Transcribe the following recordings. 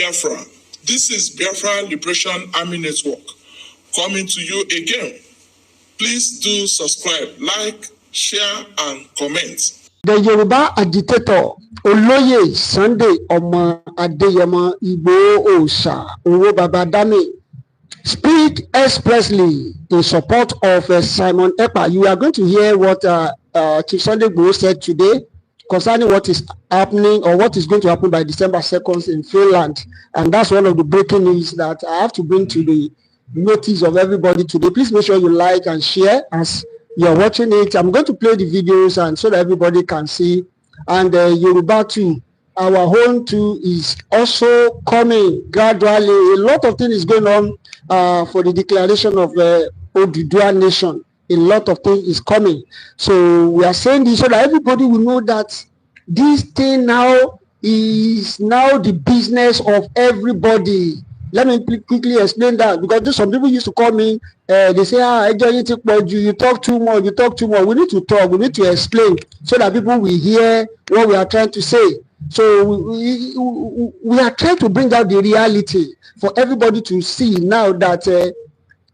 Biafra. This is Biafra Liberation Army Network coming to you again. Please do subscribe, like, share, and comment. The Yoruba agitator Oloye Sunday Omo Adeyemo Igboho Owo Babadami speak expressly in support of Simon Ekpa. You are going to hear what Chief Sunday Igboho said today concerning what is happening or what is going to happen by December 2nd in Finland. And that's one of the breaking news that I have to bring to the notice of everybody today. Please make sure you like and share as you're watching it. I'm going to play the videos and so that everybody can see. And Yoruba too, our own too is also coming gradually. A lot of things is going on for the declaration of Odudua nation. A lot of things is coming. So we are saying this so that everybody will know that this thing now is now the business of everybody. Let me quickly explain that, because some people used to call me, they say, you talk too much, you talk too much. We need to talk, we need to explain so that people will hear what we are trying to say. So we are trying to bring out the reality for everybody to see now that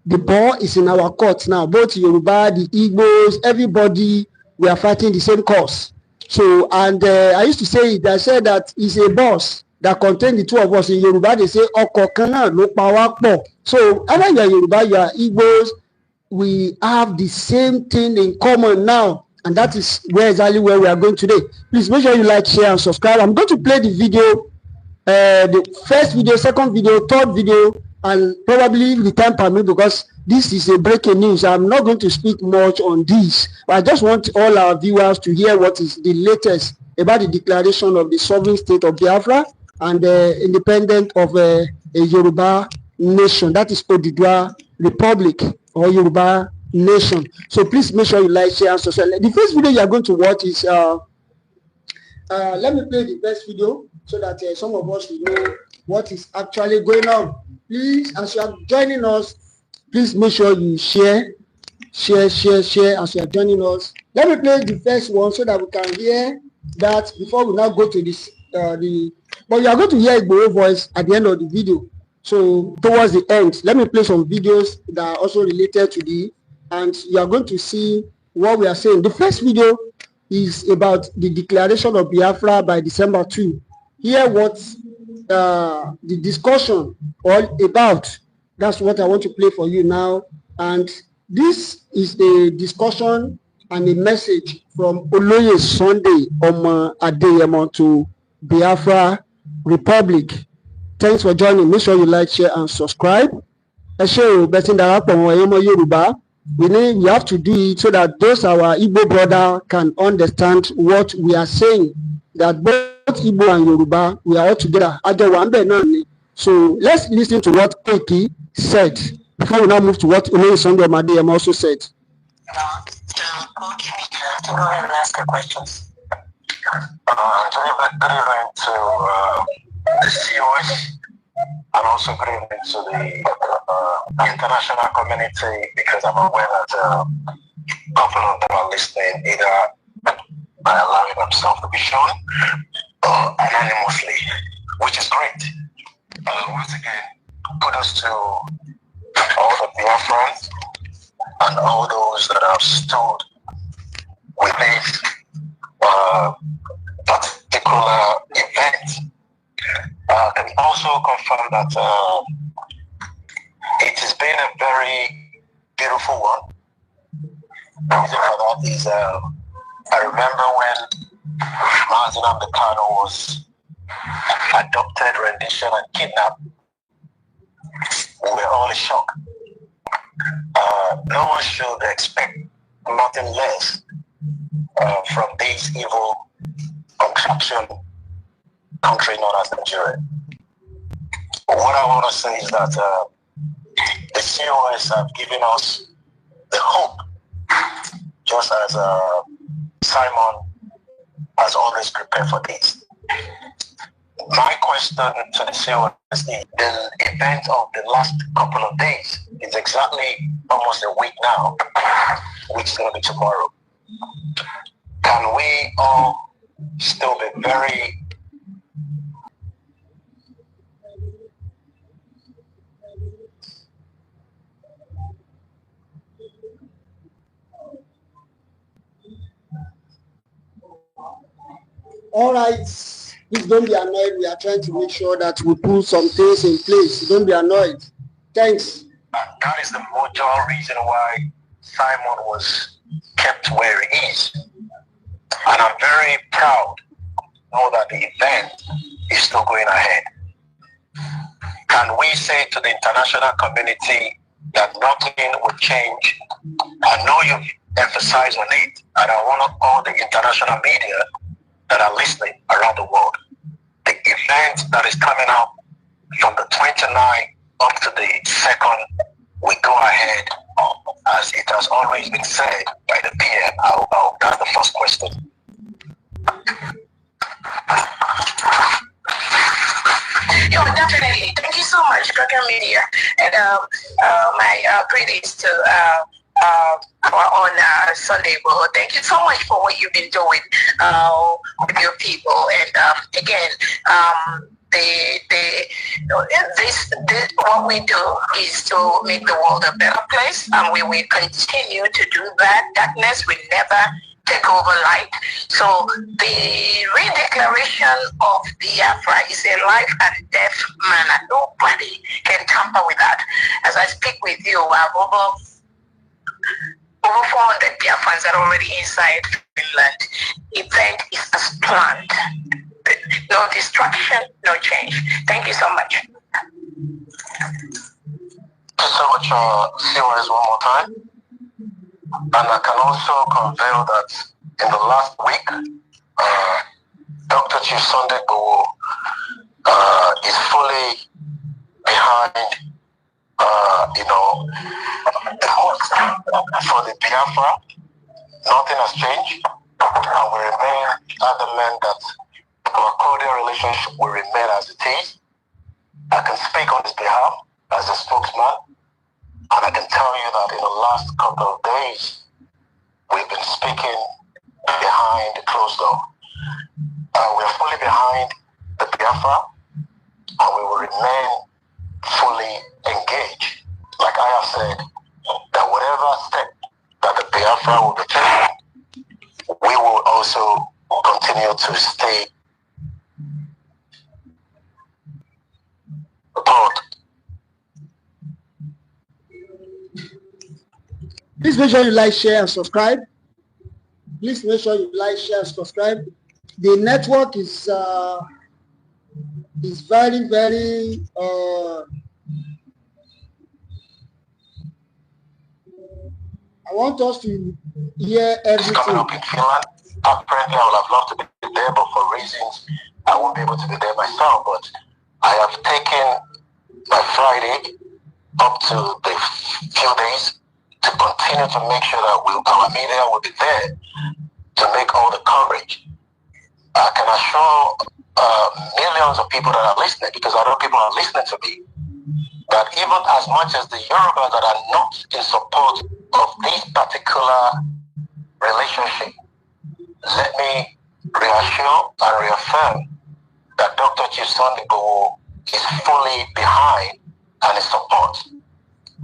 the ball is in our court now. Both Yoruba, the Igbos, everybody, we are fighting the same cause. So, and I used to say it, I said that it's a boss that contain the two of us. In Yoruba, they say, Okokana no power po. So, either you are Yoruba, you are Igbos, we have the same thing in common now. And that is exactly where we are going today. Please make sure you like, share, and subscribe. I'm going to play the video, the first video, second video, third video, and probably the time permit, because this is a breaking news. I'm not going to speak much on this, but I just want all our viewers to hear what is the latest about the declaration of the sovereign state of Biafra and the independent of a Yoruba nation, that is Odudua Republic or Yoruba nation. So please make sure you like, share, and subscribe. The first video you are going to watch is let me play the first video so that some of us will know what is actually going on. Please, as you are joining us, please make sure you share as you are joining us. Let me play the first one so that we can hear that before we now go to this but you are going to hear Igboho voice at the end of the video. So towards the end, let me play some videos that are also related to the, and you are going to see what we are saying. The first video is about the declaration of Biafra by December 2. Hear what the discussion all about. That's what I want to play for you now. And this is a discussion and a message from Oloye Sunday Omo Adeyemo to Biafra Republic. Thanks for joining. Make sure you like, share, and subscribe. We have to do it so that those our Igbo brother can understand what we are saying. That both Igbo and Yoruba, we are all together. So let's listen to what Keki said before we now move to what Oloye Sunday Adeyemo also said. Okay, go ahead and ask your questions. Good evening to the COS and also good evening to the international community, because I'm aware that a couple of them are listening either by allowing themselves to be shown or anonymously, which is great. Once again, kudos to all the Biafrans and all those that have stood with this particular event. Can also confirm that it has been a very beautiful one. The reason for that is I remember when Mazi Nnamdi Kanu was adopted, rendition, and kidnapped. We were all in shock. No one should expect nothing less from this evil contraption country known as Nigeria. What I want to say is that the COS have given us the hope, just as Simon has always prepared for this. My question to the COS is the event of the last couple of days is exactly almost a week now, which is going to be tomorrow. Can we all still be very All right. Please don't be annoyed. We are trying to make sure that we put some things in place. Don't be annoyed. Thanks. That is the major reason why Simon was kept where he is. And I'm very proud to know that the event is still going ahead. Can we say to the international community that nothing will change? I know you've emphasized on it, and I want all the international media that are listening around the world. The event that is coming up from the 29th up to the 2nd, we go ahead as it has always been said by the PM. That's the first question. Yeah, definitely. Thank you so much, Crocker Media, and my greetings to on Sunday. Well, thank you so much for what you've been doing with your people. And again, what we do is to make the world a better place, and we will continue to do that. Darkness will never take over light. So the redeclaration of Biafra is a life and death matter. Nobody can tamper with that. As I speak with you, I have over 400 Biafrans that are already inside Finland. Event is as planned. No distraction, no change. Thank you so much. Thank you so much, COS, one more time. And I can also convey that in the last week, Dr. Chief Sunday Igboho is fully behind, for the Biafra. Nothing has changed, and we remain adamant that our cordial relationship will remain as it is. I can speak on his behalf as a spokesman. And I can tell you that in the last couple of days, we've been speaking behind the closed door. We're fully behind the Biafra, and we will remain fully engaged. Like I have said, that whatever step that the Biafra will be taking, we will also continue to stay apart. Please make sure you like, share, and subscribe. Please make sure you like, share, and subscribe. The network is very, very I want us to hear everything. It's coming up in Finland. Apparently, I would have loved to be there, but for reasons I won't be able to be there myself. But I have taken my Friday up to the few days to continue to make sure that our media will be there to make all the coverage. I can assure millions of people that are listening, because I know people are listening to me, that even as much as the Yorubas that are not in support of this particular relationship, let me reassure and reaffirm that Dr. Chief Sunday Igboho is fully behind and in support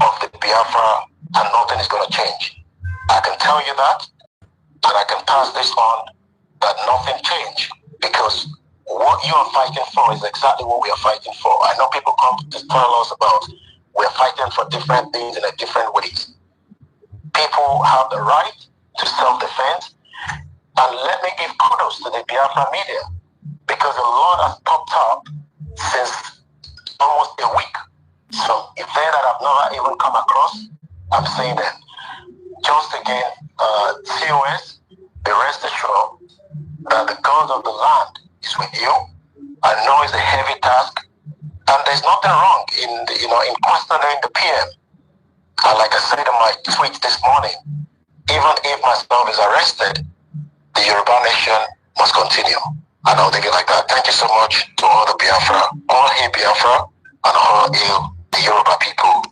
of the Biafra, and nothing is going to change. I can tell you that, and I can pass this on, that nothing changed, because what you are fighting for is exactly what we are fighting for. I know people come to tell us about we're fighting for different things in a different ways. People have the right to self-defense, and let me give kudos to the Biafra media, because a lot has popped up since almost a week. So if they that I've never even come across, I'm saying that. Just again, COS, be rest assured that the God of the land is with you. I know it's a heavy task, and there's nothing wrong in questioning the PM. And like I said in my tweet this morning, even if myself is arrested, the Yoruba nation must continue. And I'll take it like that. Thank you so much to all the Biafra, all hail Biafra, and all hail the Yoruba people.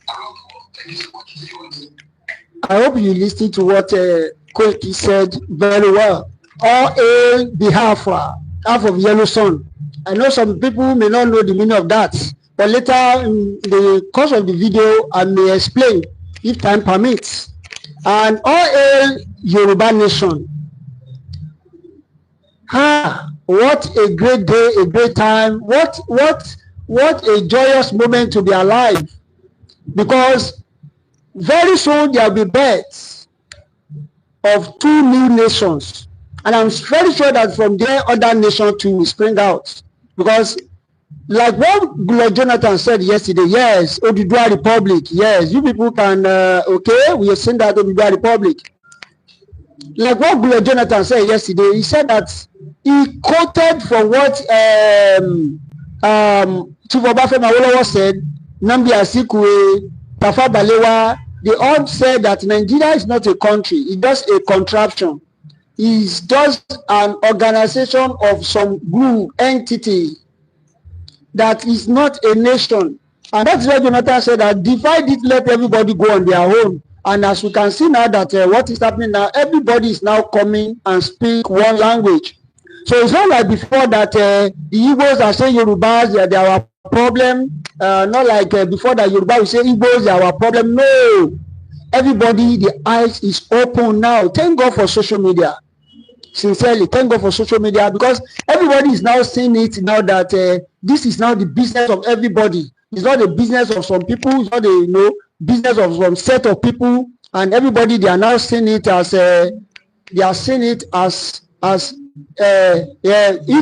I hope you listened to what Koiki said very well. All hail Biafra, half of Yellow Sun. I know some people may not know the meaning of that, but later in the course of the video, I may explain if time permits. And all hail Yoruba nation. What a great day, a great time. What a joyous moment to be alive. Because very soon there will be births of 2 new nations. And I'm very sure that from there other nations too will spring out. Because like what Goodluck Jonathan said yesterday, yes, Oduduwa Republic, yes, you people can, okay, we have seen that Oduduwa Republic. Like what Goodluck Jonathan said yesterday, he said that he quoted from what Chief Obafemi Awolowo said, Nnamdi Azikiwe, Tafawa Balewa, they all said that Nigeria is not a country, it's just a contraption. It's just an organization of some group, entity, that is not a nation. And that's why Jonathan said that divide it, let everybody go on their own. And as we can see now that what is happening now, everybody is now coming and speak one language. So it's not like before that the Igbos are saying Yorubas, they are our problem. Not like before that Yoruba will say Igbos, they are our problem. No. Everybody, the eyes is open now. Thank God for social media. Sincerely, thank God for social media, because everybody is now seeing it now that this is now the business of everybody. It's not the business of some people. It's not the business of some set of people, and everybody, they are now seeing it as if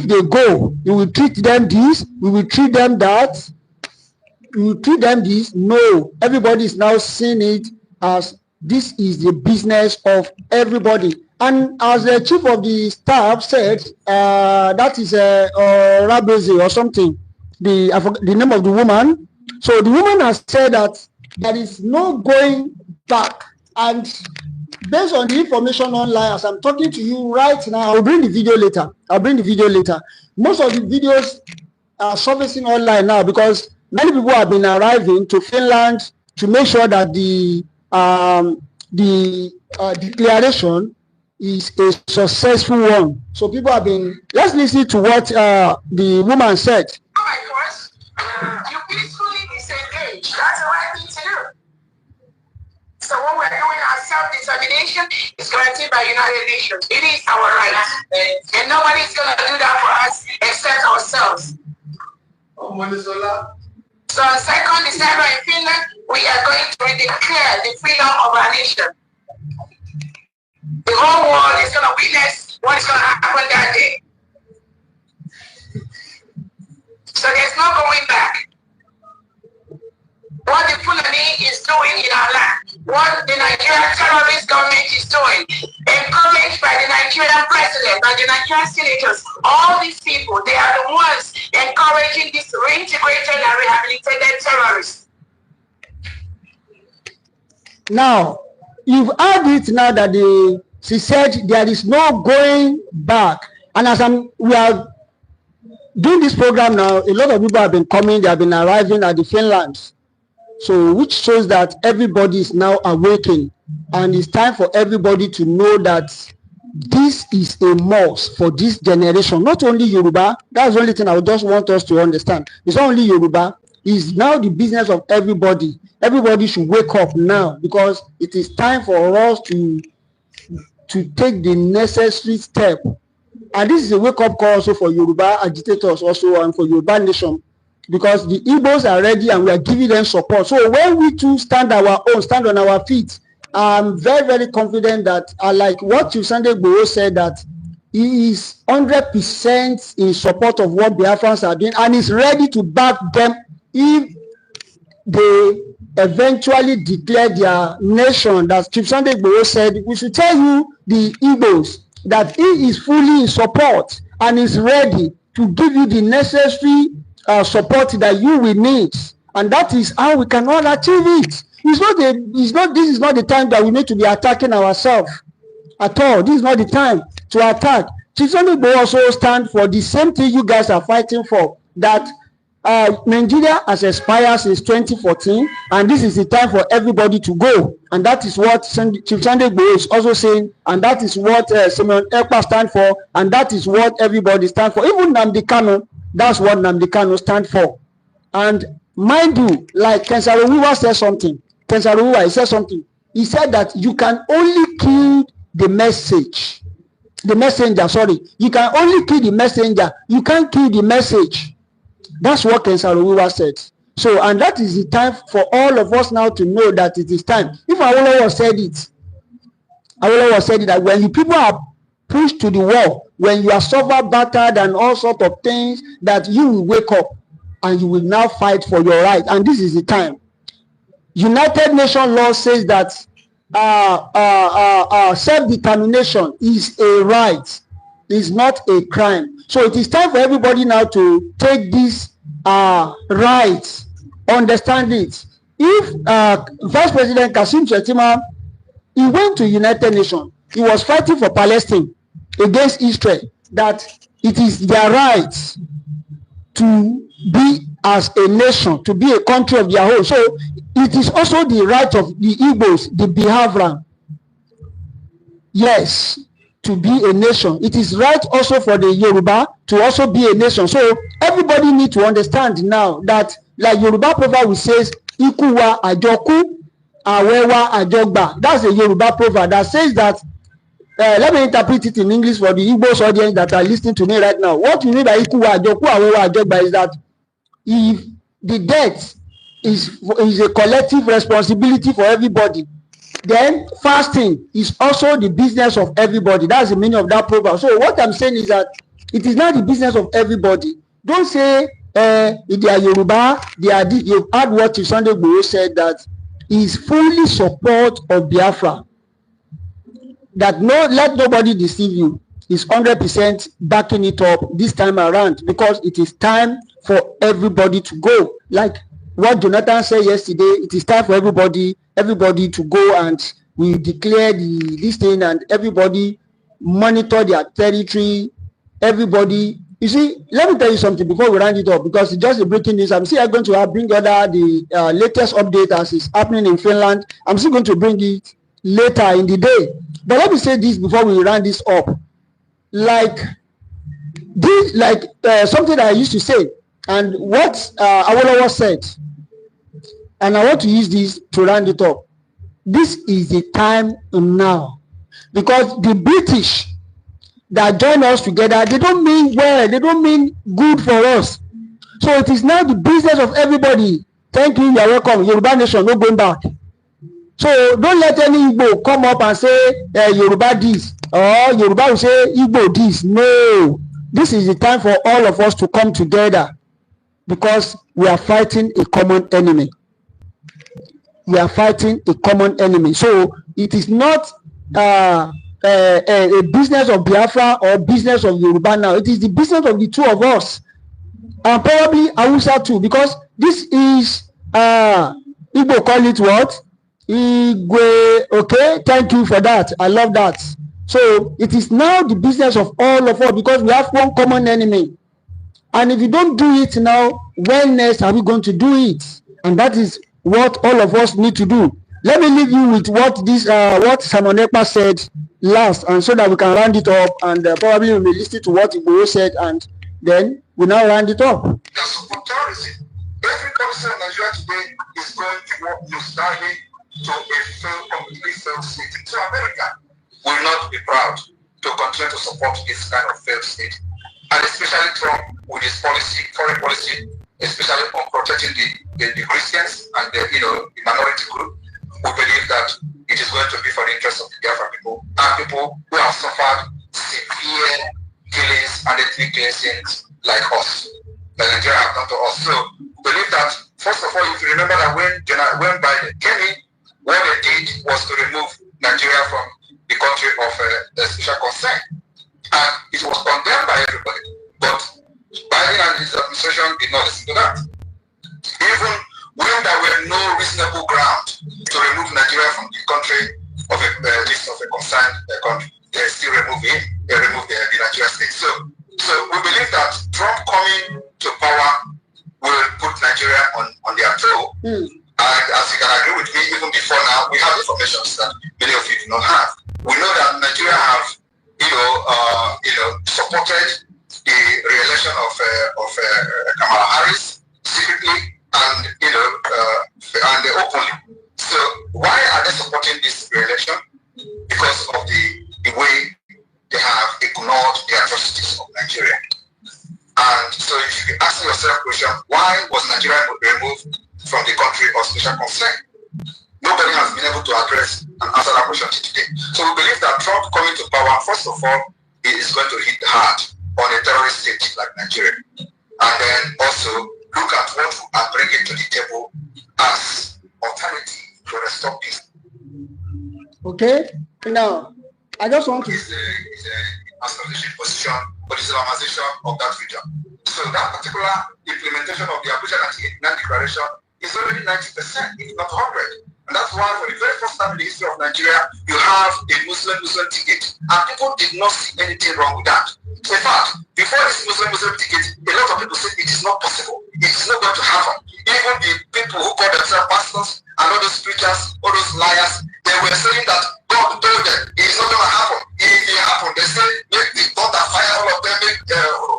they go, you will treat them this, we will treat them that, we will treat them this. No, everybody is now seeing it as this is the business of everybody. And as the chief of the staff said, that is Rabeze or something, the name of the woman. So the woman has said that there is no going back. And based on the information online, as I'm talking to you right now, I'll bring the video later. Most of the videos are surfacing online now because many people have been arriving to Finland to make sure that the declaration is a successful one. So people have been, let's listen to what the woman said. Of course, you peacefully disengage. That's the right thing to do. So what we're doing, our self-determination is guaranteed by United Nations. It is our right. And nobody's going to do that for us except ourselves. So on 2nd December in Finland, we are going to declare the freedom of our nation. The whole world is going to witness what is going to happen that day. So there's no going back. What the Fulani is doing in our land, what the Nigerian terrorist government is doing, encouraged by the Nigerian president and the Nigerian senators, all these people, they are the ones encouraging this reintegrated and rehabilitated terrorists. Now, you've heard it now that she said there is no going back. And as we are doing this program now, a lot of people have been coming, they have been arriving at the Finland. So which shows that everybody is now awakening, and it's time for everybody to know that this is a must for this generation. Not only Yoruba, that's the only thing I would just want us to understand. It's not only Yoruba, it's now the business of everybody. Everybody should wake up now, because it is time for us to take the necessary step. And this is a wake-up call also for Yoruba agitators also, and for Yoruba nation, because the Igbos are ready and we are giving them support. So when we too stand on our feet, I'm very, very confident that, like what Sunday Igboho said, that he is 100% in support of what Biafrans are doing, and is ready to back them if they eventually declare their nation. That Sunday Igboho said, we should tell you, the Igbos, that he is fully in support and is ready to give you the necessary support that you will need, and that is how we can all achieve it. This is not the time that we need to be attacking ourselves at all. This is not the time to attack. Sunday Igboho also stand for the same thing you guys are fighting for, that Nigeria has expired since 2014, and this is the time for everybody to go. And that is what Chief Sunday Igboho is also saying, and that is what Simon Ekpa stand for, and that is what everybody stand for. Even Nnamdi Kanu, that's what Nnamdi Kanu stand for. And mind you, like Kensaro Wiwa said something. He said something. He said that you can only kill the message. the messenger, sorry. You can only kill the messenger. You can't kill the message. That's what Ken Saro-Wiwa said. So, and that is the time for all of us now to know that it is time. If Awolowo said it, that when you people are pushed to the wall, when you are suffered, battered, and all sorts of things, that you will wake up and you will now fight for your right. And this is the time. United Nations law says that self-determination is a right, is not a crime. So it is time for everybody now to take this right, understand it. If Vice President Kassim Shettima, he went to United Nations, he was fighting for Palestine against Israel, that it is their right to be as a nation, to be a country of their own. So it is also the right of the Igbos, the Biafran, yes, to be a nation. It is right also for the Yoruba to also be a nation. So everybody need to understand now that, like Yoruba proverb which says, Ikuwa ajoku, awewa ajogba. That's a Yoruba proverb that says that, let me interpret it in English for the Igbos audience that are listening to me right now. What you mean by Ikuwa ajoku, awewa ajogba is that if the death is a collective responsibility for everybody, then fasting is also the business of everybody. That's the meaning of that proverb. So what I'm saying is that it is not the business of everybody. Don't say if they are Yoruba, they are this. You've heard what Sunday Igboho said, that he is fully support of Biafra. That let nobody deceive you. He's 100% backing it up this time around, because it is time for everybody to go. Like what Jonathan said yesterday, it is time for everybody to go, and we declare this thing, and everybody monitor their territory. Everybody, you see, let me tell you something before we round it up, because it's just a breaking news. I'm still going to bring the latest update as is happening in Finland. I'm still going to bring it later in the day. But let me say this before we round this up. Like something that I used to say, and what Awolowo said, and I want to use this to round it up. This is the time now, because the British that join us together, they don't mean well, they don't mean good for us. So it is now the business of everybody. Thank you, you're welcome. Yoruba nation, no going back. So don't let any Igbo come up and say Yoruba this, or Yoruba will say Igbo this. No, this is the time for all of us to come together, because we are fighting a common enemy. We are fighting a common enemy. So it is not a business of Biafra or business of Yoruba now. It is the business of the two of us, and probably Hausa too, because this is Igbo call it what? Igwe. Okay, thank you for that. I love that. So it is now the business of all of us, because we have one common enemy. And if you don't do it now, when next are we going to do it? And that is what all of us need to do. Let me leave you with what Simon Ekpa said last, and so that we can round it up, and probably we may listen to what Igboho said, and then we now round it up. The support terrorism. Every country in Nigeria today is going to work nostalgic to a completely failed state. So America will not be proud to continue to support this kind of failed state. And especially Trump with his policy, foreign policy, especially on protecting the Christians and the minority group. We believe that it is going to be for the interest of the Biafran people and people who have suffered severe killings and ethnic cleansings like us, that Nigeria have done to us. So we believe that, first of all, if you remember that when Biden came in, what they did was to remove Nigeria from the country of special concern. And it was condemned by everybody. But Biden and his administration did not listen to that. Even when there were no reasonable ground to remove Nigeria from the country of a list of a concerned country, they still remove him. They remove the Nigeria state. So we believe that Trump coming to power will put Nigeria on their toe. And as you can agree with me, even before now, we have information that many of you do not have. We know that Nigeria have, supported the re-election of Kamala Harris secretly and openly. So why are they supporting this re-election? Because of the way they have able to address and answer that question today. So we believe that Trump coming to power, first of all, is going to hit hard on a terrorist state like Nigeria. And then also look at what we are bringing to the table as alternative to restore peace. Okay, now I just want to... It's a strategic position for the Islamization of that region. So that particular implementation of the Abuja 1989 declaration is already 90%, if not 100. And that's why for the very first time in the history of Nigeria, you have a Muslim ticket. And people did not see anything wrong with that. In fact, before this Muslim ticket, a lot of people said it is not possible. It is not going to happen. Even the people who call themselves pastors and all those preachers, all those liars, they were saying that God told them it is not going to happen. If it happened, they say, make the thunder fire all of them, make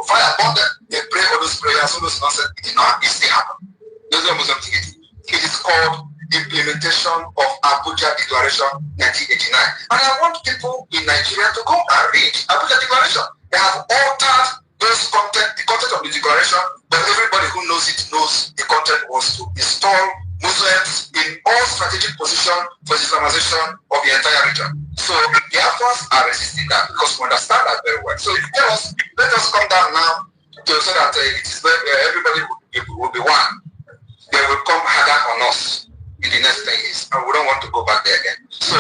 fire upon them. They pray all those prayers, all those nonsense. It did not. It still happened. Those are Muslim tickets. It is called implementation of Abuja Declaration 1989. And I want people in Nigeria to go and read Abuja Declaration. They have altered those content, the content of the declaration, but everybody who knows it knows the content was to install Muslims in all strategic position for the Islamization of the entire region. So the Afghans are resisting that because we understand that very well. So if you tell us, let us come down now to so that everybody will be one. They will come harder on us in the next 10 years, and we don't want to go back there again. So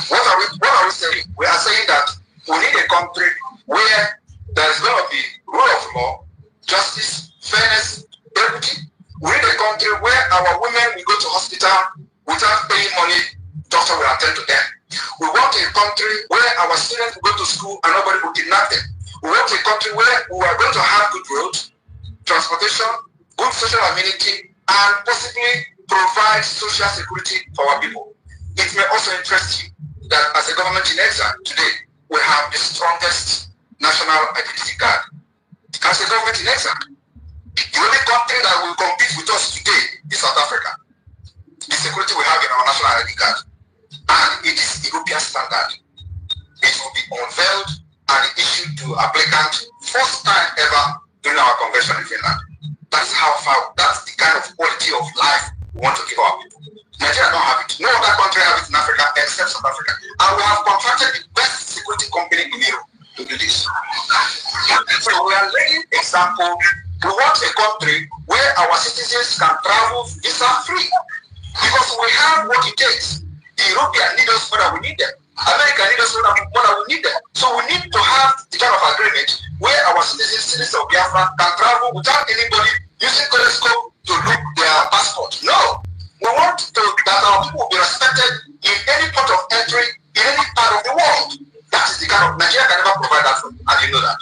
what are we saying? We are saying that we need a country where there is going to be rule of law, justice, fairness, equity. We need a country where our women will go to hospital without paying money, doctor will attend to them. We want a country where our students will go to school and nobody will kidnap them. We want a country where we are going to have good roads, transportation, good social amenity, and possibly provide social security for our people. It may also interest you that as a government in exile today, we have the strongest national identity card. As a government in exile, the only country that will compete with us today is South Africa. The security we have in our national ID card, and it is European standard. It will be unveiled and issued to applicants first time ever during our convention in Finland. That's how far, that's the kind of quality of life we want to give our people. Nigeria don't have it. No other country have it in Africa except South Africa. And we have contracted the best security company in Europe to do this. So we are laying example. We want a country where our citizens can travel visa-free. Because we have what it takes. The Europeans need us more than we need them. America need us more than we need them. So we need to have the kind of agreement where our citizens of Biafra can travel without anybody using telescope to look their passport. No. We want that our people will be respected in any port of entry, in any part of the world. That is the kind of Nigeria can never provide that for you, and you know that.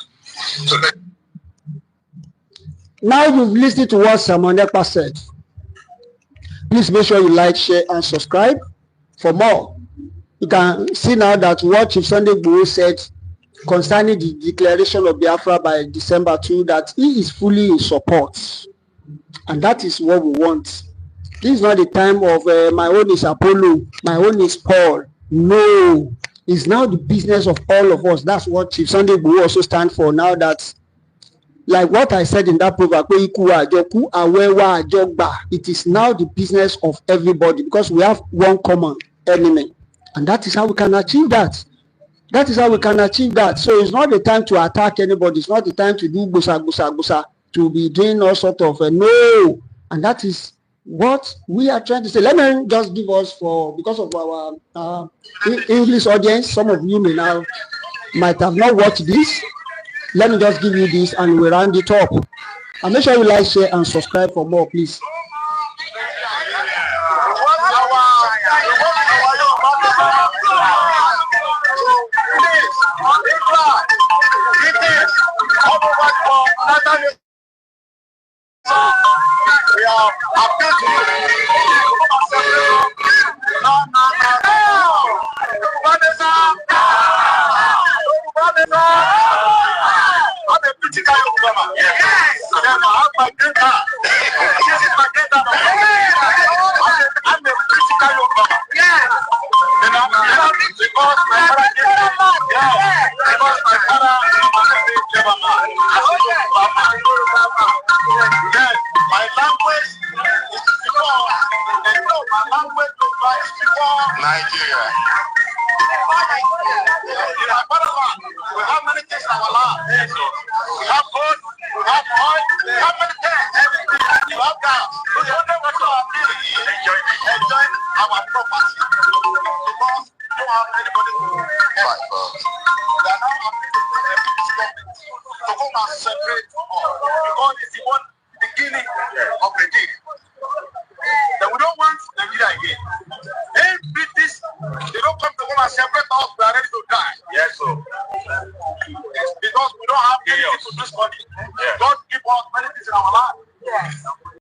So now you've listened to what Simon Ekpa said. Please make sure you like, share, and subscribe for more. You can see now that what Chief Sunday Igboho said concerning the declaration of Biafra by December 2, that he is fully in support. And that is what we want. This is not the time of my own is Apollo, my own is Paul. No, it's now the business of all of us. That's what Chief Sunday Igboho also stands for now. That, like what I said in that proverb, it is now the business of everybody because we have one common enemy. And that is how we can achieve that. That is how we can achieve that. So it's not the time to attack anybody. It's not the time to do gusa, to be doing all sort of no. And that is what we are trying to say. Let me just give us because of our English audience, some of you might have not watched this. Let me just give you this and we'll round it up. And make sure you like, share, and subscribe for more, please. We are appeal to you. I'm a critical Yoruba. Yes. I have my green card. This is my green card. I'm a critical Yoruba. Yes. Because my father gave me. Yes. Because my father gave me. Yes. My language is before. They know my language is before Nigeria. We have many things in our land. We have gold, we have oil, we have many things. Everything. We have gas. We wonder what you are doing. Enjoy our property. Because we don't have anybody to fight for us. We are now to come and separate all. Because it's the one beginning of the day. Then we don't want Nigeria again. Hey, British, they don't come to come and separate us. We are ready to die. Yes, sir. It's because we don't have anything to do this country. Yeah. God give us many things in our life. Yes.